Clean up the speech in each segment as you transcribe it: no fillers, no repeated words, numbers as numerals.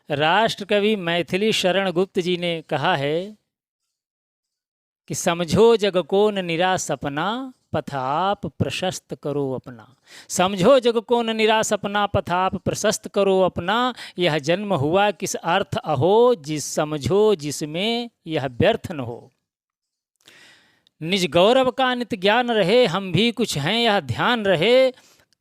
राष्ट्र कवि मैथिली शरण गुप्त जी ने कहा है कि समझो जग को न निरा सपना, पथाप प्रशस्त करो अपना। समझो जग को न निरा सपना, पथाप प्रशस्त करो अपना। यह जन्म हुआ किस अर्थ अहो, जिस समझो जिसमें यह व्यर्थ न हो। निज गौरव का नित ज्ञान रहे, हम भी कुछ हैं यह ध्यान रहे।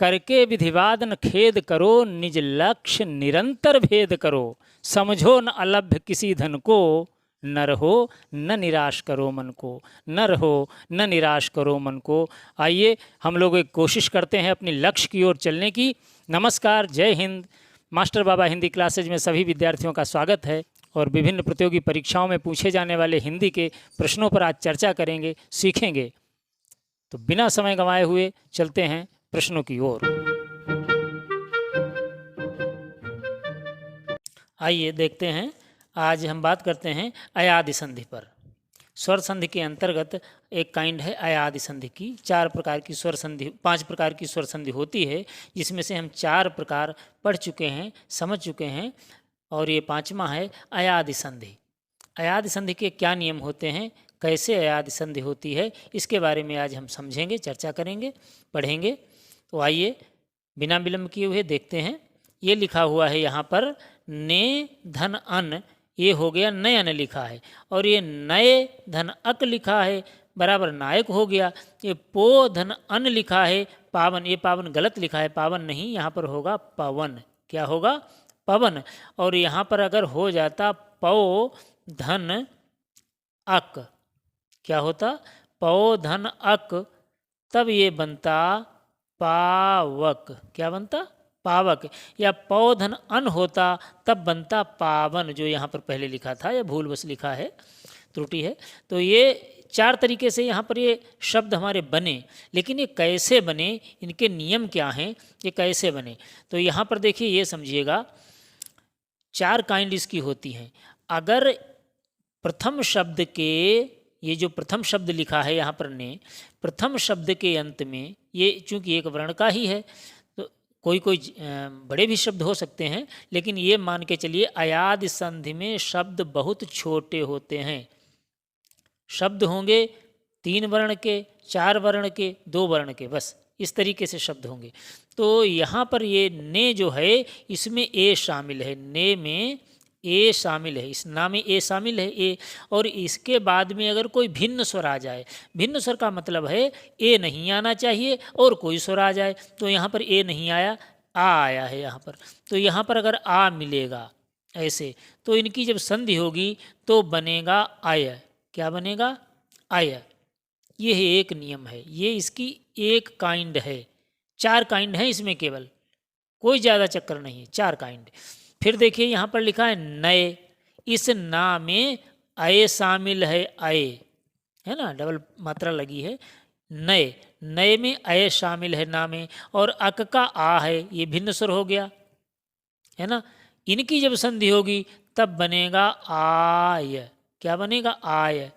करके विधिवाद न खेद करो, निज लक्ष्य निरंतर भेद करो। समझो न अलभ्य किसी धन को, न रहो न निराश करो मन को। न रहो न निराश करो मन को। आइए हम लोग एक कोशिश करते हैं अपनी लक्ष्य की ओर चलने की। नमस्कार, जय हिंद। मास्टर बाबा हिंदी क्लासेज में सभी विद्यार्थियों का स्वागत है और विभिन्न प्रतियोगी परीक्षाओं में पूछे जाने वाले हिंदी के प्रश्नों पर आज चर्चा करेंगे, सीखेंगे। तो बिना समय गंवाए हुए चलते हैं प्रश्नों की ओर। आइए देखते हैं, आज हम बात करते हैं अयादि संधि पर। स्वर संधि के अंतर्गत एक काइंड है अयादि संधि की। 4 प्रकार की स्वर संधि, 5 प्रकार की स्वर संधि होती है, जिसमें से हम 4 प्रकार पढ़ चुके हैं, समझ चुके हैं, और ये 5वां है अयादि संधि। अयादि संधि के क्या नियम होते हैं, कैसे अयादि संधि होती है, इसके बारे में आज हम समझेंगे, चर्चा करेंगे, पढ़ेंगे। तो आइए बिना विलंब किए हुए देखते हैं। ये लिखा हुआ है यहाँ पर ने धन अन, ये हो गया नयन लिखा है, और ये नए धन अक लिखा है, बराबर नायक हो गया। ये पो धन अन लिखा है पावन, ये पावन गलत लिखा है, पावन नहीं, यहाँ पर होगा पवन। क्या होगा? पवन। और यहाँ पर अगर हो जाता पौ धन अक, क्या होता? पौ धन अक, तब ये बनता पावक। क्या बनता? पावक। या पौधन अन होता तब बनता पावन, जो यहाँ पर पहले लिखा था, या भूलवश लिखा है, त्रुटि है। तो ये 4 तरीके से यहाँ पर ये शब्द हमारे बने, लेकिन ये कैसे बने, इनके नियम क्या हैं, ये कैसे बने, तो यहाँ पर देखिए, ये समझिएगा 4 काइंड इसकी होती हैं। अगर प्रथम शब्द के, ये जो प्रथम शब्द लिखा है यहाँ पर ने, प्रथम शब्द के अंत में, ये चूंकि एक वर्ण का ही है, तो कोई कोई बड़े भी शब्द हो सकते हैं, लेकिन ये मान के चलिए अयादि संधि में शब्द बहुत छोटे होते हैं। शब्द होंगे 3 वर्ण के, 4 वर्ण के, 2 वर्ण के, बस इस तरीके से शब्द होंगे। तो यहाँ पर ये ने जो है, इसमें ए शामिल है, ने में ए शामिल है, इस ना में ए शामिल है, ए। और इसके बाद में अगर कोई भिन्न स्वर आ जाए, भिन्न स्वर का मतलब है ए नहीं आना चाहिए और कोई स्वर आ जाए, तो यहाँ पर ए नहीं आया, आ आया है यहाँ पर। तो यहाँ पर अगर आ मिलेगा ऐसे, तो इनकी जब संधि होगी तो बनेगा आय। क्या बनेगा? आय। ये है एक नियम है, ये इसकी एक काइंड है। 4 काइंड है इसमें, केवल कोई ज़्यादा चक्कर नहीं है, 4 काइंड। फिर देखिए यहाँ पर लिखा है नए, इस ना में अय शामिल है, अय है ना, डबल मात्रा लगी है, नए। नए में अय शामिल है ना में, और अक का आ है, ये भिन्न स्वर हो गया, है ना। इनकी जब संधि होगी तब बनेगा आय। क्या बनेगा? आय।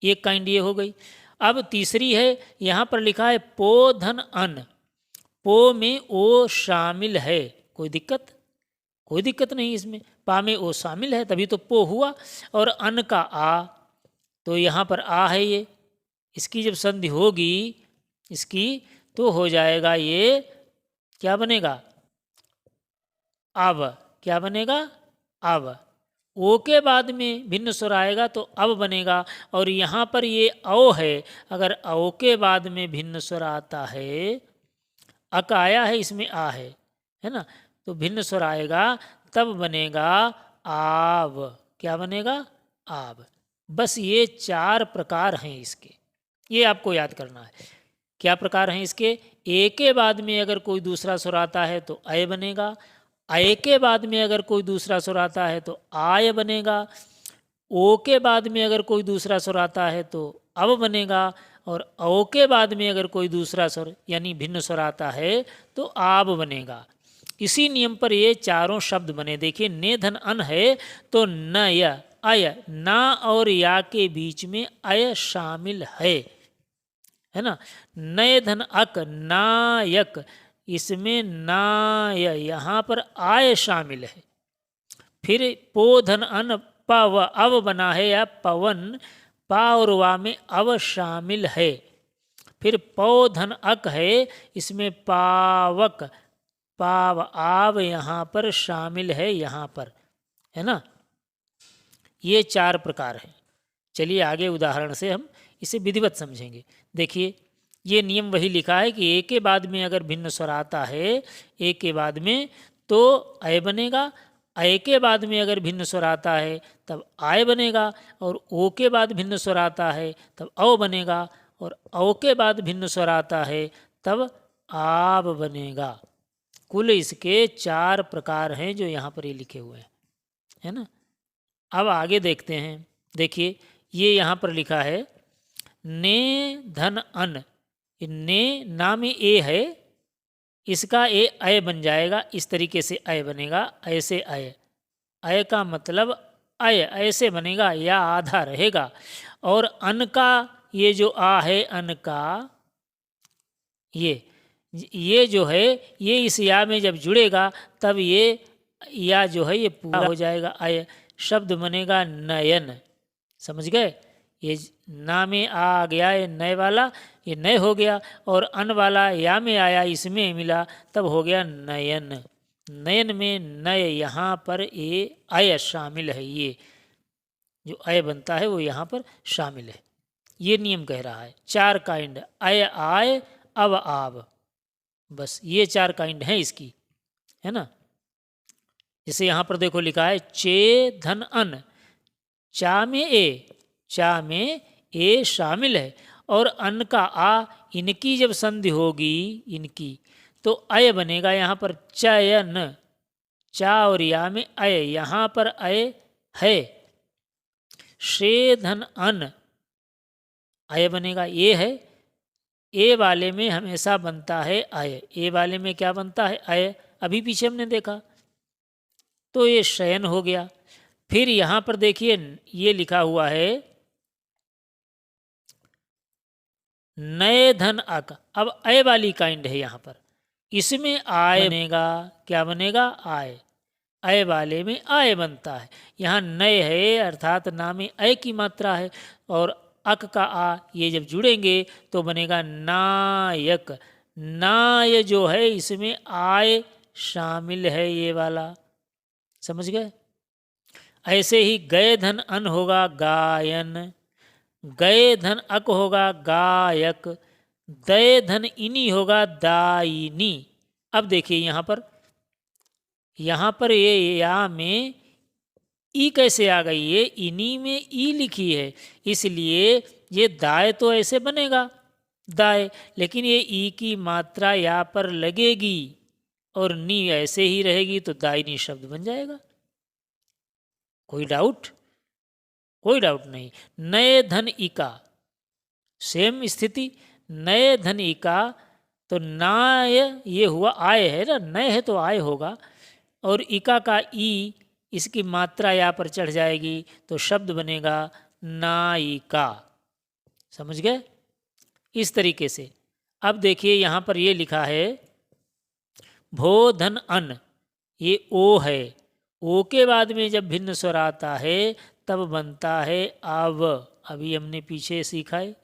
एक काइंड ये हो गई। अब तीसरी है, यहाँ पर लिखा है पो धन अन, पो में ओ शामिल है, कोई दिक्कत? कोई दिक्कत नहीं इसमें, पा में ओ शामिल है तभी तो पो हुआ, और अन का आ, तो यहाँ पर आ है ये, इसकी जब संधि होगी इसकी, तो हो जाएगा ये, क्या बनेगा? अब। क्या बनेगा? अब। ओ के बाद में भिन्न स्वर आएगा तो अब बनेगा, और यहाँ पर ये औ है, अगर औ के बाद में भिन्न स्वर आता है, अक आया है, इसमें आ है ना, तो भिन्न स्वर आएगा तब बनेगा आव। क्या बनेगा? आव। बस ये 4 प्रकार हैं इसके, ये आपको याद करना है। क्या प्रकार हैं इसके? ए के बाद में अगर कोई दूसरा स्वर आता है तो अय बनेगा, अय के बाद में अगर कोई दूसरा स्वर आता है तो आय बनेगा, ओ के बाद में अगर कोई दूसरा स्वर आता है तो अब बनेगा, और औ के बाद में अगर कोई दूसरा स्वर यानी भिन्न स्वर आता है तो आब बनेगा। इसी नियम पर ये चारों शब्द बने। देखिए ने धन अन है तो न य अय, ना और या के बीच में अय शामिल है ना। नए धन अक, नायक, इसमें नाय, यहाँ पर आय शामिल है। फिर पो धन अन पव अव बना है या पवन, पा और वा में अव शामिल है। फिर पौ धन अक है, इसमें पावक पाव आव यहाँ पर शामिल है, यहाँ पर है ना। ये 4 प्रकार हैं। चलिए आगे उदाहरण से हम इसे विधिवत समझेंगे। देखिए ये नियम वही लिखा है कि ए के बाद में अगर भिन्न स्वर आता है, ए के बाद में तो अय बनेगा, अय के बाद में अगर भिन्न स्वर आता है तब आय बनेगा, और ओ के बाद भिन्न स्वर आता है तब औ बनेगा, और औ के बाद भिन्न स्वर आता है तब आब बनेगा। कुल इसके 4 प्रकार हैं जो यहाँ पर ये लिखे हुए हैं, है ना। अब आगे देखते हैं। देखिए ये यहाँ पर लिखा है ने धन अन, ने ना में ए है, इसका ए अय बन जाएगा, इस तरीके से अय बनेगा, ऐसे अय, अय का मतलब अय ऐसे बनेगा या आधा रहेगा। और अन का ये जो आ है, अन का ये जो है ये इस या में जब जुड़ेगा तब ये या जो है ये पूरा हो जाएगा, अय शब्द बनेगा नयन। समझ गए। ये ना में आ गया ये नए वाला, ये नए हो गया, और अन वाला या में आया, इसमें मिला तब हो गया नयन। नयन में नय, यहाँ पर ये अय शामिल है, ये जो अय बनता है वो यहाँ पर शामिल है। ये नियम कह रहा है 4 काइंड, अय आय अव आब, बस ये 4 काइंड हैं इसकी, है ना। जैसे यहाँ पर देखो लिखा है चे धन अन, चा में ए, चा में ए शामिल है, और अन का आ, इनकी जब संधि होगी इनकी तो अय बनेगा यहाँ पर चयन। चा और या में अय, यहाँ पर अय है। शे धन अन, अय बनेगा, ये है, ए वाले में हमेशा बनता है अय, ए वाले में क्या बनता है अय, अभी पीछे हमने देखा, तो ये शयन हो गया। फिर यहाँ पर देखिए ये लिखा हुआ है नए धन अक, अब अय वाली काइंड है यहाँ पर, इसमें आय बनेगा, क्या बनेगा आय, अय वाले में आय बनता है। यहाँ नए है अर्थात ना में अय की मात्रा है, और अक का आ ये जब जुड़ेंगे तो बनेगा नायक। नाय जो है इसमें आय शामिल है, ये वाला, समझ गए। ऐसे ही गए धन अन होगा गायन, गए धन अक होगा गायक, दय धन इनी होगा दायिनी। अब देखिए यहाँ पर ये या में ई कैसे आ गई, ये इनी में ई लिखी है, इसलिए ये दाय तो ऐसे बनेगा दाय, लेकिन ये ई की मात्रा या पर लगेगी और नी ऐसे ही रहेगी तो दायिनी शब्द बन जाएगा। कोई डाउट? कोई डाउट नहीं। नए धन इका, सेम स्थिति, नए धन इका, तो नाय ये हुआ आय है ना, नए है तो आय होगा, और इका का ई इसकी मात्रा या पर चढ़ जाएगी तो शब्द बनेगा नायिका। समझ गए। इस तरीके से अब देखिए यहाँ पर ये लिखा है भो धन अन, ये ओ है, ओ के बाद में जब भिन्न स्वर आता है तब बनता है अब, अभी हमने पीछे सीखा है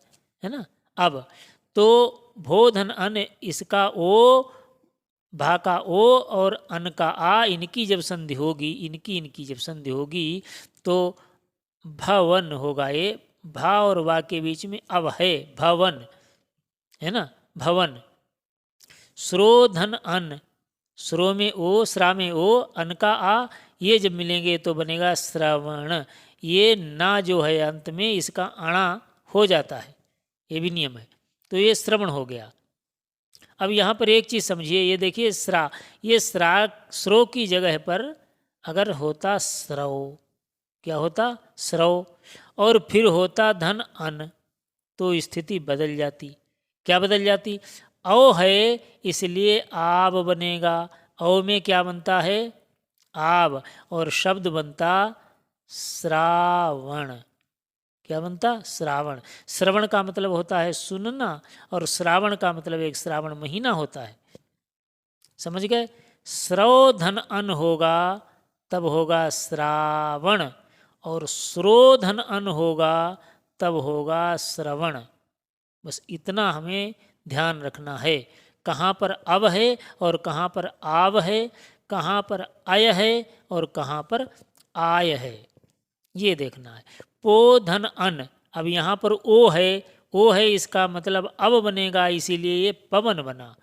ना। अब तो भो धन अन, इसका ओ, भा का ओ और अन का आ, इनकी जब संधि होगी, इनकी जब संधि होगी तो भवन होगा। ये भा और वा के बीच में अब है भवन, है ना, भवन। श्रो धन अन, श्रो में ओ, श्रा में ओ, अन का आ, ये जब मिलेंगे तो बनेगा श्रवण। ये ना जो है अंत में इसका अणा हो जाता है, ये भी नियम है, तो ये श्रवण हो गया। अब यहाँ पर एक चीज़ समझिए, ये देखिए श्रा, ये श्रो की जगह पर अगर होता श्रव, क्या होता श्रव, और फिर होता धन अन, तो स्थिति बदल जाती। क्या बदल जाती? औ है इसलिए आब बनेगा, औ में क्या बनता है आब, और शब्द बनता श्रावण। क्या बनता श्रावण। श्रवण का मतलब होता है सुनना, और श्रावण का मतलब एक श्रावण महीना होता है। समझ गए। श्रव धन अन होगा तब होगा श्रावण, और श्रोधन अन होगा तब होगा श्रवण। बस इतना हमें ध्यान रखना है, कहाँ पर अब है और कहाँ पर आव है, कहाँ पर अय है और कहाँ पर आय है, ये देखना है। पो धन अन, अब यहाँ पर ओ है, इसका मतलब अब बनेगा, इसीलिए ये पवन बना।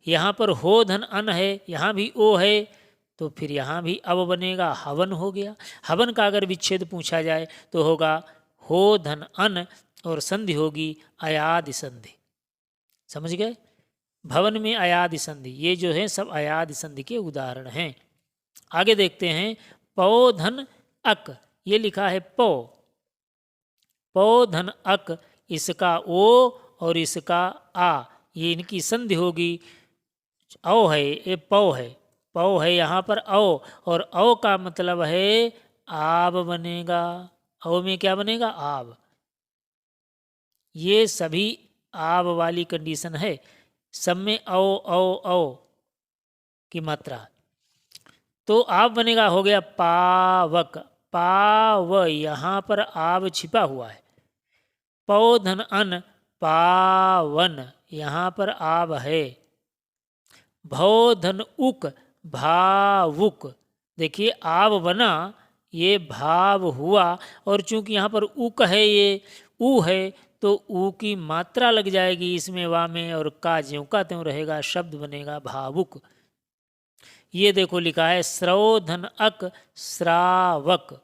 यहाँ पर हो धन अन है, यहाँ भी ओ है, तो फिर यहाँ भी अब बनेगा, हवन हो गया। हवन का अगर विच्छेद पूछा जाए तो होगा हो धन अन और संधि होगी अयादि संधि। समझ गए? भवन में अयादि संधि, ये जो है सब अयादि संधि के उदाहरण हैं। आगे देखते हैं, पौ धन अक, ये लिखा है पौ, पौ धन अक, इसका ओ और इसका आ, ये इनकी संधि होगी। औ है, ये पौ है यहाँ पर औ, और औ का मतलब है आब बनेगा। औ में क्या बनेगा? आब। ये सभी आब वाली कंडीशन है, सब में औ औ औ की मात्रा। तो आब बनेगा, हो गया पावक, पाव, यहाँ पर आब छिपा हुआ है। पौ धन अन पावन, यहाँ पर आब है। भौ धन उक भावुक, देखिए आब बना, ये भाव हुआ, और चूंकि यहाँ पर उक है, ये ऊ है, तो ऊ की मात्रा लग जाएगी इसमें वा में, और का ज्यों का त्यों रहेगा, शब्द बनेगा भावुक। ये देखो लिखा है श्रौधन अक श्रावक,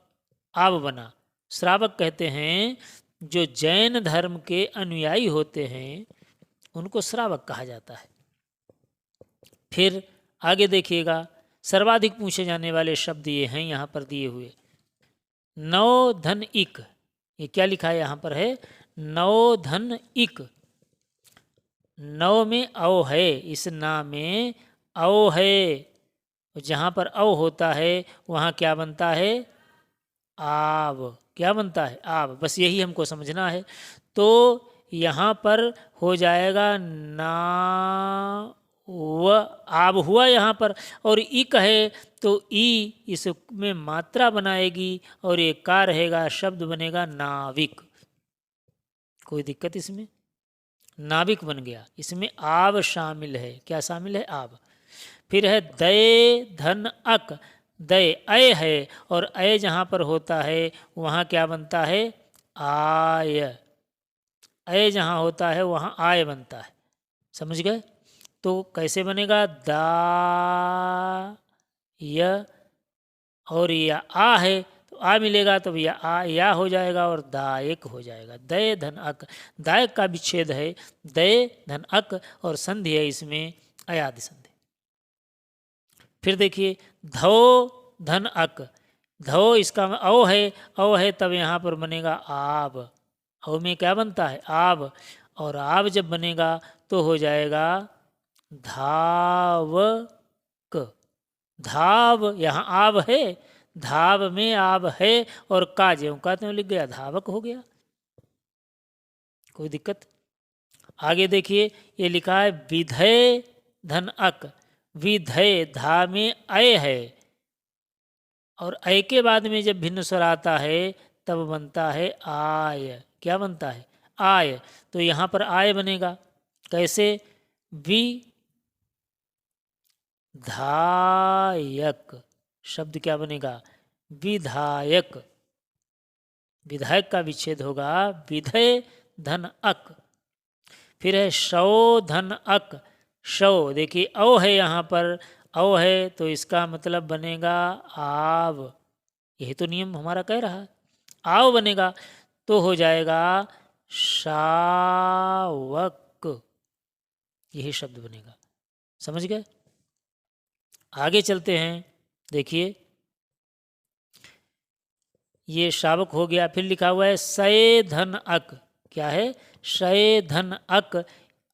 आब बना। श्रावक कहते हैं जो जैन धर्म के अनुयायी होते हैं, उनको श्रावक कहा जाता है। फिर आगे देखिएगा, सर्वाधिक पूछे जाने वाले शब्द ये हैं यहाँ पर दिए हुए। नौ धन इक, ये क्या लिखा है यहाँ पर है? नौ धन इक, नौ में औ है, इस ना में औ है, जहाँ पर औ होता है वहाँ क्या बनता है? आव। क्या बनता है? आव। बस यही हमको समझना है। तो यहाँ पर हो जाएगा ना व, आब हुआ यहाँ पर, और इक है तो ई इसमें मात्रा बनाएगी, और एक का रहेगा, शब्द बनेगा नाविक। कोई दिक्कत इसमें? नाविक बन गया, इसमें आब शामिल है। क्या शामिल है? आब। फिर है दय धन अक, दय अय है, और अय जहाँ पर होता है वहाँ क्या बनता है? आय। अय जहाँ होता है वहाँ आय बनता है। समझ गए? तो कैसे बनेगा? दा य, और या आ है तो आ मिलेगा, तो या आ या हो जाएगा, और दायक हो जाएगा। दय धन अक, दायक का विच्छेद है दय धन अक, और संधि है इसमें अयादि संधि। फिर देखिए धो धन अक, धो इसका औ है, तब यहाँ पर बनेगा आब। औ में क्या बनता है? आब। और आब जब बनेगा तो हो जाएगा धावक। धाव, यहाँ आब है, धाव में आब है, और का ज्यों का त्यों लिख गया, धावक हो गया। कोई दिक्कत? आगे देखिए, ये लिखा है विधय धन अक, विधय, धा में अय है, और अय के बाद में जब भिन्न स्वर आता है तब बनता है आय। क्या बनता है? आय। तो यहाँ पर आय बनेगा, कैसे? विधायक, शब्द क्या बनेगा? विधायक। विधायक का विच्छेद होगा विधय धन अक। फिर है शौ धन अक, शौ, देखिए औ है यहाँ पर, औ है तो इसका मतलब बनेगा आव। यही तो नियम हमारा कह रहा है, आव बनेगा, तो हो जाएगा शावक, यही शब्द बनेगा। समझ गए? आगे चलते हैं, देखिए ये शावक हो गया। फिर लिखा हुआ है सय धन अक, क्या है? शय धन अक,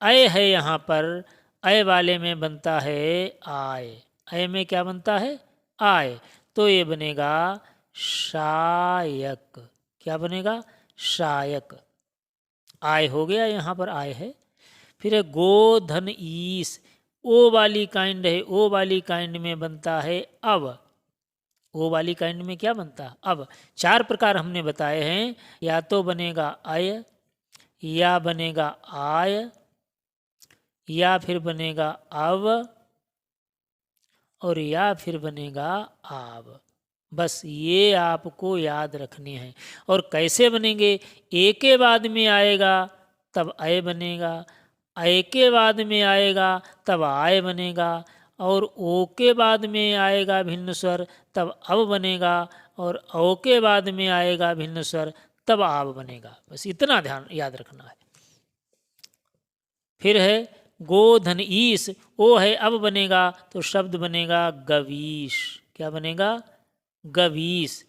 अय है यहाँ पर, अय वाले में बनता है आय। अय में क्या बनता है? आय। तो ये बनेगा शायक। क्या बनेगा? शायक। आय हो गया, यहाँ पर आय है। फिर है गो धन ईस, ओ वाली काइंड है, ओ वाली काइंड में बनता है अव। ओ वाली काइंड में क्या बनता? अब 4 प्रकार हमने बताए हैं, या तो बनेगा अय, या बनेगा आय, या फिर बनेगा अव, और या फिर बनेगा आव। बस ये आपको याद रखने हैं। और कैसे बनेंगे? ए के बाद में आएगा तब अय बनेगा, अय के बाद में आएगा तब आय बनेगा, और ओ के बाद में आएगा भिन्न स्वर तब अव बनेगा, और औ के बाद में आएगा भिन्न स्वर तब आव बनेगा। बस इतना ध्यान याद रखना है। फिर है गो धन ईस, ओ है अब बनेगा तो शब्द बनेगा गवीश। क्या बनेगा? गवीश।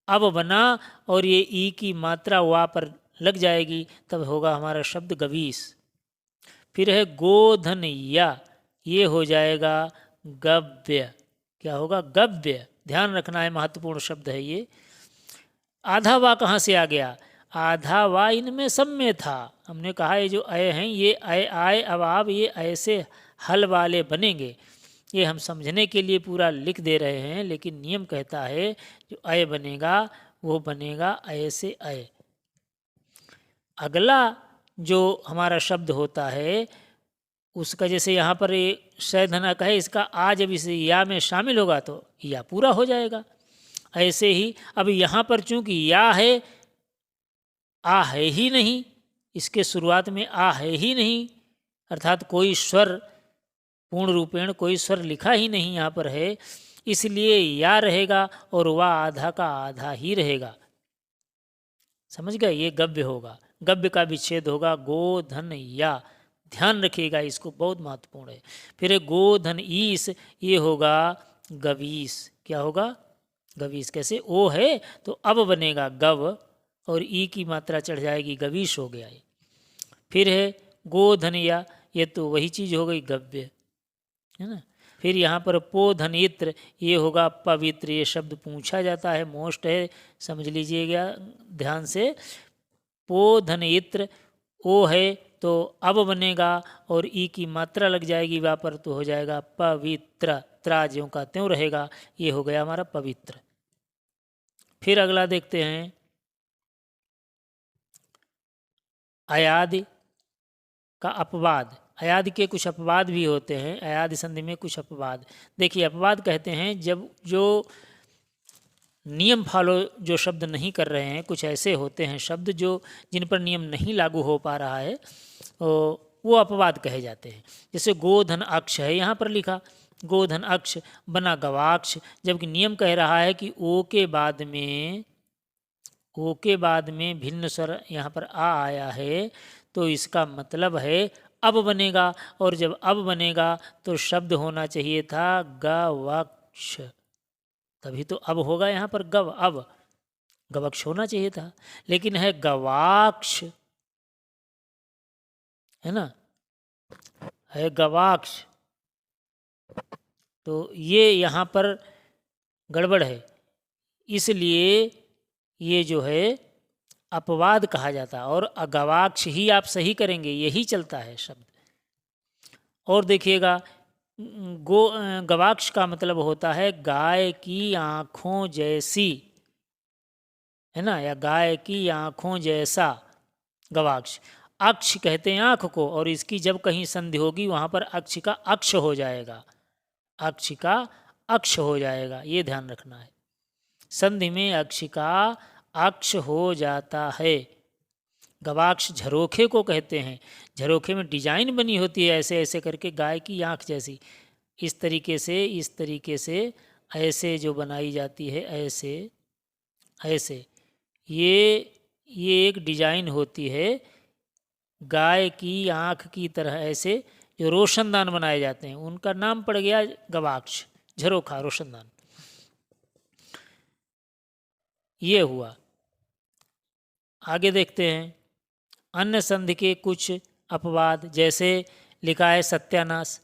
अब बना और ये ई की मात्रा वा पर लग जाएगी, तब होगा हमारा शब्द गवीश। फिर है गोधन या, ये हो जाएगा गव्य। क्या होगा? गव्य। ध्यान रखना है, महत्वपूर्ण शब्द है ये। आधा वा कहाँ से आ गया? आधा वा इनमें सब में था। हमने कहा ये जो अय हैं ये अय आय अब आप ये ऐसे हल वाले बनेंगे। ये हम समझने के लिए पूरा लिख दे रहे हैं, लेकिन नियम कहता है जो अय बनेगा वो बनेगा अय से अय। अगला जो हमारा शब्द होता है उसका, जैसे यहाँ पर ये शयधनक है, इसका आ जब इस या में शामिल होगा तो या पूरा हो जाएगा। ऐसे ही अब यहाँ पर चूंकि या है, आ है ही नहीं, इसके शुरुआत में आ है ही नहीं, अर्थात कोई स्वर पूर्ण रूपेण कोई स्वर लिखा ही नहीं यहाँ पर है, इसलिए या रहेगा और वह आधा का आधा ही रहेगा। समझ गए? ये गव्य होगा। गव्य का विच्छेद होगा गो धन या। ध्यान रखिएगा, इसको बहुत महत्वपूर्ण है। फिर गो धन ईस, ये होगा गवीस। क्या होगा? गवीस। कैसे? ओ है तो अब बनेगा गव और ई की मात्रा चढ़ जाएगी, गवीश हो गया ये। फिर है गो धन या, ये तो वही चीज हो गई गव्य, है ना। फिर यहाँ पर पो धन इत्र, ये होगा पवित्र। ये शब्द पूछा जाता है, मोस्ट है, समझ लीजिएगा ध्यान से। पो धन इत्र, ओ है तो अब बनेगा और ई की मात्रा लग जाएगी वहाँ पर, तो हो जाएगा पवित्र। त्रा ज्यों का त्यों रहेगा, ये हो गया हमारा पवित्र। फिर अगला देखते हैं अयादि का अपवाद। अयादि के कुछ अपवाद भी होते हैं, अयादि संधि में कुछ अपवाद। देखिए, अपवाद कहते हैं जब जो नियम फॉलो जो शब्द नहीं कर रहे हैं, कुछ ऐसे होते हैं शब्द जो जिन पर नियम नहीं लागू हो पा रहा है, वो अपवाद कहे जाते हैं। जैसे गोधन अक्ष है, यहाँ पर लिखा गोधन अक्ष, बना गवाक्ष, जबकि नियम कह रहा है कि ओ के बाद में भिन्न स्वर यहाँ पर आ आया है, तो इसका मतलब है अब बनेगा, और जब अब बनेगा तो शब्द होना चाहिए था गवक्ष, तभी तो अब होगा यहाँ पर गव, अब गवक्ष होना चाहिए था, लेकिन है गवाक्ष, है ना, है गवाक्ष। तो ये यहाँ पर गड़बड़ है, इसलिए ये जो है अपवाद कहा जाता है, और अगवाक्ष ही आप सही करेंगे, यही चलता है शब्द। और देखिएगा गवाक्ष का मतलब होता है गाय की आँखों जैसी, है ना, या गाय की आँखों जैसा गवाक्ष। अक्ष कहते हैं आँख को, और इसकी जब कहीं संधि होगी वहाँ पर अक्ष का अक्ष हो जाएगा, अक्ष का अक्ष हो जाएगा, ये ध्यान रखना है। संधि में अक्ष का अक्ष हो जाता है। गवाक्ष झरोखे को कहते हैं, झरोखे में डिजाइन बनी होती है ऐसे ऐसे करके गाय की आँख जैसी, इस तरीके से ऐसे जो बनाई जाती है, ऐसे ऐसे, ये एक डिजाइन होती है गाय की आँख की तरह, ऐसे जो रोशनदान बनाए जाते हैं, उनका नाम पड़ गया गवाक्ष, झरोखा, रोशनदान। ये हुआ। आगे देखते हैं अन्य संधि के कुछ अपवाद, जैसे लिखा है सत्यानाश।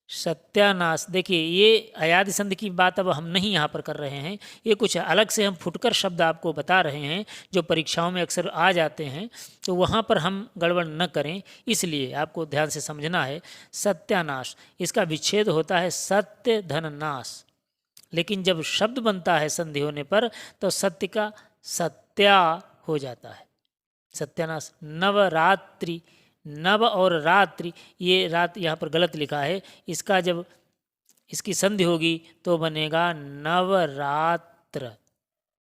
सत्यानाश, देखिए ये अयादि संधि की बात अब हम नहीं यहाँ पर कर रहे हैं, ये कुछ अलग से हम फुटकर शब्द आपको बता रहे हैं जो परीक्षाओं में अक्सर आ जाते हैं, तो वहाँ पर हम गड़बड़ न करें, इसलिए आपको ध्यान से समझना है। सत्यानाश, इसका विच्छेद होता है सत्य धन नाश, लेकिन जब शब्द बनता है संधि होने पर तो सत्य का सत्या हो जाता है, सत्यानाश। नवरात्रि, नव और रात्रि, ये रात यहाँ पर गलत लिखा है, इसका जब इसकी संधि होगी तो बनेगा नवरात्र।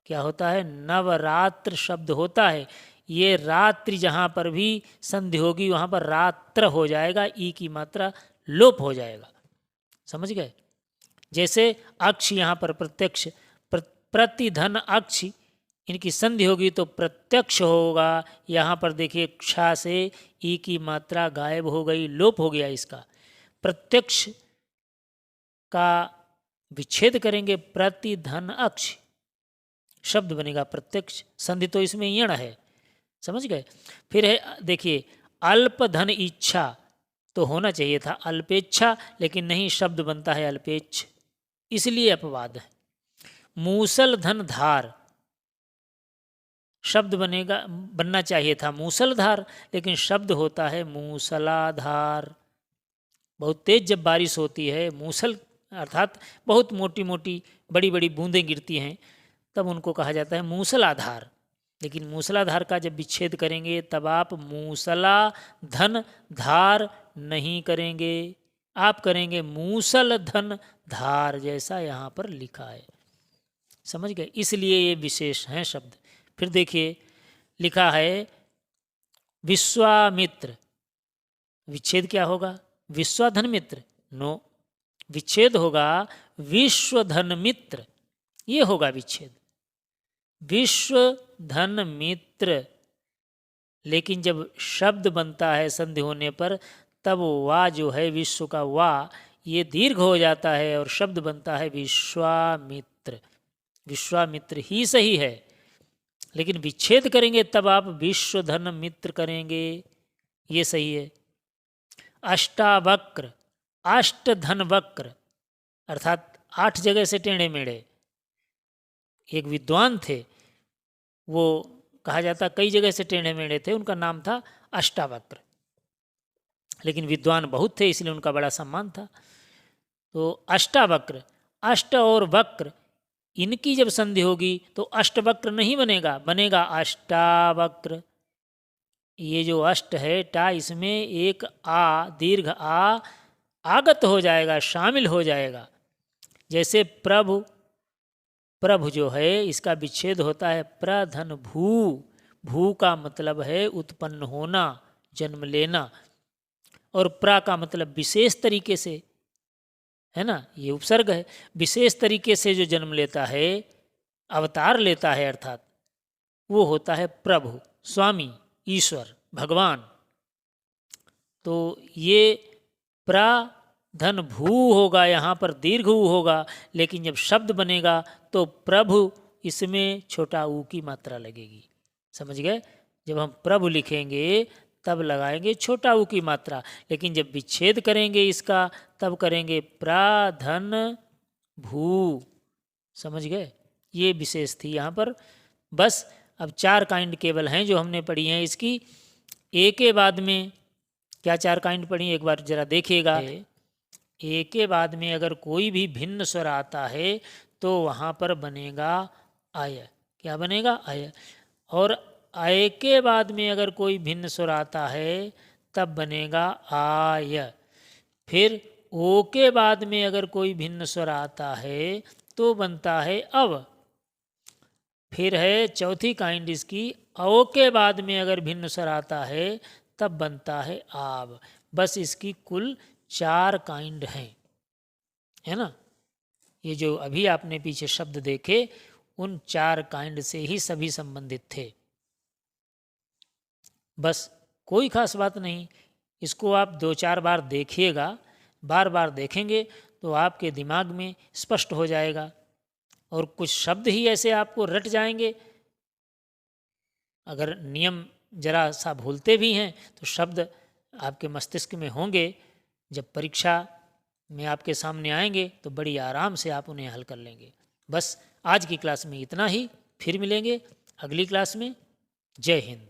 क्या होता है? नवरात्र शब्द होता है। ये रात्रि जहाँ पर भी संधि होगी वहाँ पर रात्र हो जाएगा, ई की मात्रा लोप हो जाएगा। समझ गए? जैसे अक्ष यहाँ पर प्रत्यक्ष, प्रतिधन अक्ष, इनकी संधि होगी तो प्रत्यक्ष होगा। यहाँ पर देखिएक्षा से ई की मात्रा गायब हो गई, लोप हो गया इसका। प्रत्यक्ष का विच्छेद करेंगे, प्रतिधन अक्ष शब्द बनेगा प्रत्यक्ष, संधि तो इसमें यण है। समझ गए? फिर है देखिए अल्प धन इच्छा, तो होना चाहिए था अल्पेच्छा, लेकिन नहीं, शब्द बनता है अल्पेच्छ, इसलिए अपवाद है। मूसल धन धार, शब्द बनना चाहिए था मूसलधार, लेकिन शब्द होता है मूसलाधार। बहुत तेज जब बारिश होती है, मूसल अर्थात बहुत मोटी मोटी बड़ी बड़ी बूंदें गिरती हैं, तब उनको कहा जाता है मूसलाधार। लेकिन मूसलाधार का जब विच्छेद करेंगे तब आप मूसला धन धार नहीं करेंगे, आप करेंगे मूसल धन धार, जैसा यहाँ पर लिखा है। समझ गए? इसलिए ये विशेष हैं शब्द। फिर देखिए लिखा है विश्वामित्र, विच्छेद क्या होगा? विश्वाधन मित्र, नो, विच्छेद होगा विश्वधन मित्र, ये होगा विच्छेद, विश्वधन मित्र। लेकिन जब शब्द बनता है संधि होने पर तब वा जो है विश्व का वा, ये दीर्घ हो जाता है और शब्द बनता है विश्वामित्र। विश्वामित्र ही सही है, लेकिन विच्छेद करेंगे तब आप विश्वधन मित्र करेंगे, ये सही है। अष्टावक्र, अष्टधन वक्र, अर्थात 8 जगह से टेढ़े मेढ़े। एक विद्वान थे, वो कहा जाता कई जगह से टेढ़े मेढ़े थे, उनका नाम था अष्टावक्र, लेकिन विद्वान बहुत थे इसलिए उनका बड़ा सम्मान था। तो अष्टावक्र, अष्ट और वक्र, इनकी जब संधि होगी तो अष्टवक्र नहीं बनेगा, बनेगा अष्टावक्र। ये जो अष्ट है टा, इसमें एक आ दीर्घ आ आगत हो जाएगा, शामिल हो जाएगा। जैसे प्रभु, प्रभु जो है इसका विच्छेद होता है प्रधन भू, भू का मतलब है उत्पन्न होना, जन्म लेना, और प्रा का मतलब विशेष तरीके से, है ना, ये उपसर्ग है। विशेष तरीके से जो जन्म लेता है, अवतार लेता है, अर्थात वो होता है प्रभु, स्वामी, ईश्वर, भगवान। तो ये प्रा धन भू होगा, यहाँ पर दीर्घ ऊ होगा, लेकिन जब शब्द बनेगा तो प्रभु, इसमें छोटा ऊ की मात्रा लगेगी। समझ गए? जब हम प्रभु लिखेंगे तब लगाएंगे छोटा ऊ की मात्रा, लेकिन जब विच्छेद करेंगे इसका तब करेंगे प्राधन भू। समझ गए? ये विशेष थी यहाँ पर। बस अब 4 काइंड केवल हैं जो हमने पढ़ी हैं इसकी। ए के बाद में क्या 4 काइंड पढ़ी, एक बार जरा देखिएगा। ए के बाद में अगर कोई भी भिन्न स्वर आता है तो वहाँ पर बनेगा आय। क्या बनेगा? आय। और आय के बाद में अगर कोई भिन्न स्वर आता है तब बनेगा आय। फिर ओ के बाद में अगर कोई भिन्न स्वर आता है तो बनता है अव। फिर है चौथी काइंड इसकी, ओ के बाद में अगर भिन्न स्वर आता है तब बनता है आव। बस इसकी कुल 4 काइंड हैं, है ना। ये जो अभी आपने पीछे शब्द देखे उन 4 काइंड से ही सभी संबंधित थे। बस कोई खास बात नहीं। इसको आप 2-4 बार देखिएगा, बार बार देखेंगे तो आपके दिमाग में स्पष्ट हो जाएगा, और कुछ शब्द ही ऐसे आपको रट जाएंगे। अगर नियम जरा सा भूलते भी हैं तो शब्द आपके मस्तिष्क में होंगे, जब परीक्षा में आपके सामने आएंगे तो बड़ी आराम से आप उन्हें हल कर लेंगे। बस आज की क्लास में इतना ही, फिर मिलेंगे अगली क्लास में। जय हिंद।